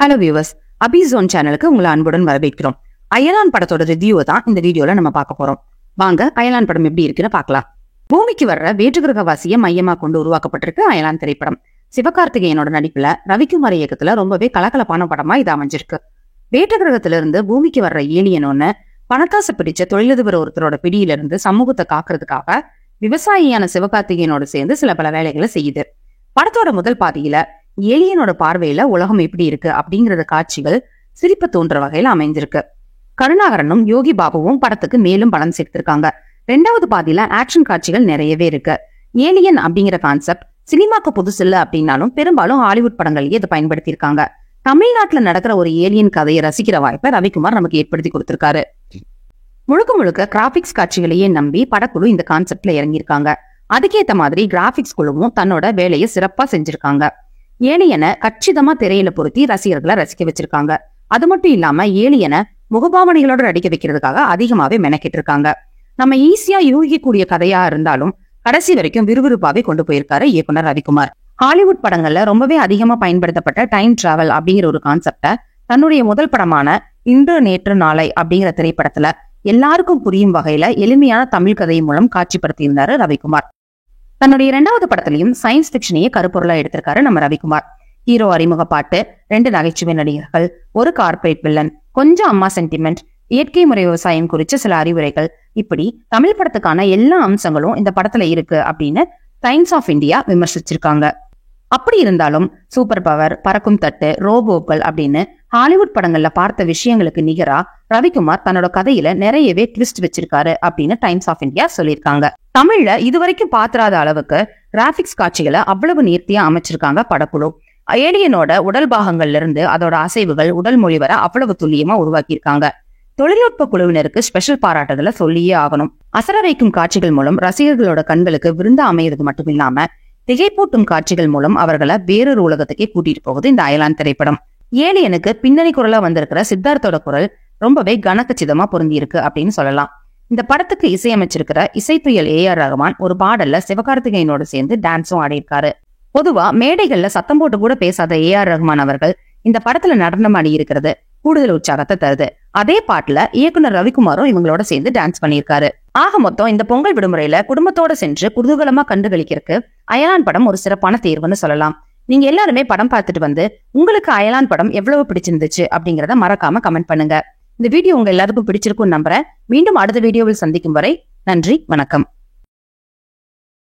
Hello viewers, அபிசோன் சேனலுக்கு உங்களை அன்புடன் வரவேற்கிறோம். அயலான் படத்தோட ரிவ்யூவை தான் இந்த வீடியோல நம்ம பார்க்க போறோம். வாங்க அயலான் படம் எப்படி இருக்குன்னு பார்க்கலாம். பூமிக்கு வர்ற வேற்றுகிரகவாசியை மையமா கொண்டு உருவாக்கப்பட்டிருக்கு அயலான் திரைப்படம். சிவகார்த்திகேயனோட நடிப்புல ரவிக்குமார் இயக்கத்துல ரொம்பவே கலகலப்பான படமா இது அமைஞ்சிருக்கு. வேற்றுகிரகத்துல இருந்து பூமிக்கு வர்ற ஏலியன் ஒண்ணு பணத்தாசை பிடிச்ச தொழிலதிபர் ஒருத்தரோட பிடியிலிருந்து சமூகத்தை காக்குறதுக்காக விவசாயியான சிவகார்த்திகேயனோட சேர்ந்து சில பல வேலைகளை செய்யுது. படத்தோட முதல் பாதியில ஏலியனோட பார்வையில உலகம் எப்படி இருக்கு அப்படிங்கறது காட்சிகள் சிரிப்பு தோன்ற வகையில அமைஞ்சிருக்கு. கருணாகரனும் யோகி பாபுவும் படத்துக்கு மேலும் பலம் சேர்த்திருக்காங்க. ரெண்டாவது பாதியில ஆக்ஷன் காட்சிகள் நிறையவே இருக்கு. ஏலியன் அப்படிங்கிற கான்செப்ட் சினிமாக்கு புதுசு இல்ல அப்படின்னாலும் பெரும்பாலும் ஹாலிவுட் படங்களையே இதை பயன்படுத்தியிருக்காங்க. தமிழ்நாட்டுல நடக்கிற ஒரு ஏலியன் கதையை ரசிக்கிற வாய்ப்பை ரவிக்குமார் நமக்கு ஏற்படுத்தி கொடுத்திருக்காரு. முழுக்க முழுக்க கிராபிக்ஸ் காட்சிகளையே நம்பி படக்குழு இந்த கான்செப்ட்ல இறங்கியிருக்காங்க. அதுக்கேத்த மாதிரி கிராபிக்ஸ் குழுவும் தன்னோட வேலையை சிறப்பா செஞ்சிருக்காங்க. ஏலியனை கச்சிதமா திரையில பொருத்தி ரசிகர்களை ரசிக்க வச்சிருக்காங்க. அது மட்டும் இல்லாம ஏலியனை முகபாவனைகளோட நடிக்க வைக்கிறதுக்காக அதிகமாவே மெனக்கிட்டு இருக்காங்க. நம்ம ஈஸியா யூகிக்கக்கூடிய கதையா இருந்தாலும் கடைசி வரைக்கும் விறுவிறுப்பாவே கொண்டு போயிருக்காரு இயக்குனர் ரவிக்குமார். ஹாலிவுட் படங்கள்ல ரொம்பவே அதிகமா பயன்படுத்தப்பட்ட டைம் டிராவல் அப்படிங்கிற ஒரு கான்செப்டை தன்னுடைய முதல் படமான இன்று நேற்று நாளை அப்படிங்கிற திரைப்படத்துல எல்லாருக்கும் புரியும் வகையில எளிமையான தமிழ் கதை மூலம் காட்சிப்படுத்தியிருந்தாரு ரவிக்குமார். தன்னுடைய இரண்டாவது படத்திலையும் சயின்ஸ் பிக்ஷனையே கருப்பொருளா எடுத்திருக்காரு நம்ம ரவிக்குமார். ஹீரோ அறிமுக பாட்டு, 2 நகைச்சுவை நடிகர்கள், ஒரு கார்பரேட் வில்லன், கொஞ்சம் அம்மா சென்டிமெண்ட், இயற்கை முறை விவசாயம் குறிச்ச சில அறிவுரைகள், இப்படி தமிழ் படத்துக்கான எல்லா அம்சங்களும் இந்த படத்துல இருக்கு அப்படின்னு டைம்ஸ் ஆஃப் இந்தியா விமர்சிச்சிருக்காங்க. அப்படி இருந்தாலும் சூப்பர் பவர், பறக்கும் தட்டு, ரோபோக்கள் அப்படின்னு ஹாலிவுட் படங்கள்ல பார்த்த விஷயங்களுக்கு நிகரா ரவிக்குமார் தன்னோட கதையில நிறையவே ட்விஸ்ட் வச்சிருக்காரு அப்படின்னு டைம்ஸ் ஆஃப் இந்தியா சொல்லியிருக்காங்க. தமிழ்ல இதுவரைக்கும் பாத்திராத அளவுக்கு கிராபிக்ஸ் காட்சிகளை அவ்வளவு நேர்த்தியா அமைச்சிருக்காங்க படக்குழு. ஏலியனோட உடல் பாகங்கள்ல இருந்து அதோட அசைவுகள், உடல் மொழி வர அவ்வளவு துல்லியமா உருவாக்கியிருக்காங்க. தொழில்நுட்ப குழுவினருக்கு ஸ்பெஷல் பாராட்டுதல சொல்லியே ஆகணும். அசர வைக்கும் காட்சிகள் மூலம் ரசிகர்களோட கண்களுக்கு விருந்தா அமையிறது மட்டும் இல்லாம திகைப்பூட்டும் காட்சிகள் மூலம் அவர்களை வேறொரு உலகத்துக்கே கூட்டிட்டு போகுது இந்த அயலான் திரைப்படம். ஏலியனுக்கு பின்னணி குரலா வந்திருக்கிற சித்தார்த்தோட குரல் ரொம்பவே கனக்கச்சிதமா பொருந்தி இருக்கு அப்படின்னு சொல்லலாம். இந்த படத்துக்கு இசையமைச்சிருக்கிற இசைப்புயல் AR ரஹ்மான் ஒரு பாடல்ல சிவகார்த்திகேயனோட சேர்ந்து டான்ஸும் ஆடியிருக்காரு. பொதுவா மேடைகள்ல சத்தம் போட்டு கூட பேசாத AR ரஹ்மான் அவர்கள் இந்த படத்துல நடனம் ஆடி இருக்கிறது கூடுதல் உற்சாகத்தை தருது. அதே பாட்டுல இயக்குனர் ரவிக்குமாரும் இவங்களோட சேர்ந்து டான்ஸ் பண்ணியிருக்காரு. ஆக மொத்தம் இந்த பொங்கல் விடுமுறையில குடும்பத்தோட சென்று குதூகலமா கண்டுகளிக்கிறதுக்கு அயலான் படம் ஒரு சிறப்பான தேர்வுன்னு சொல்லலாம். நீங்க எல்லாருமே படம் பார்த்துட்டு வந்து உங்களுக்கு அயலான் படம் எவ்வளவு பிடிச்சிருந்துச்சு அப்படிங்கறத மறக்காம கமெண்ட் பண்ணுங்க. இந்த வீடியோ உங்க எல்லாருக்கும் பிடிச்சிருக்கும்னு நம்புறேன். மீண்டும் அடுத்த வீடியோவில் சந்திக்கும் வரை நன்றி, வணக்கம்.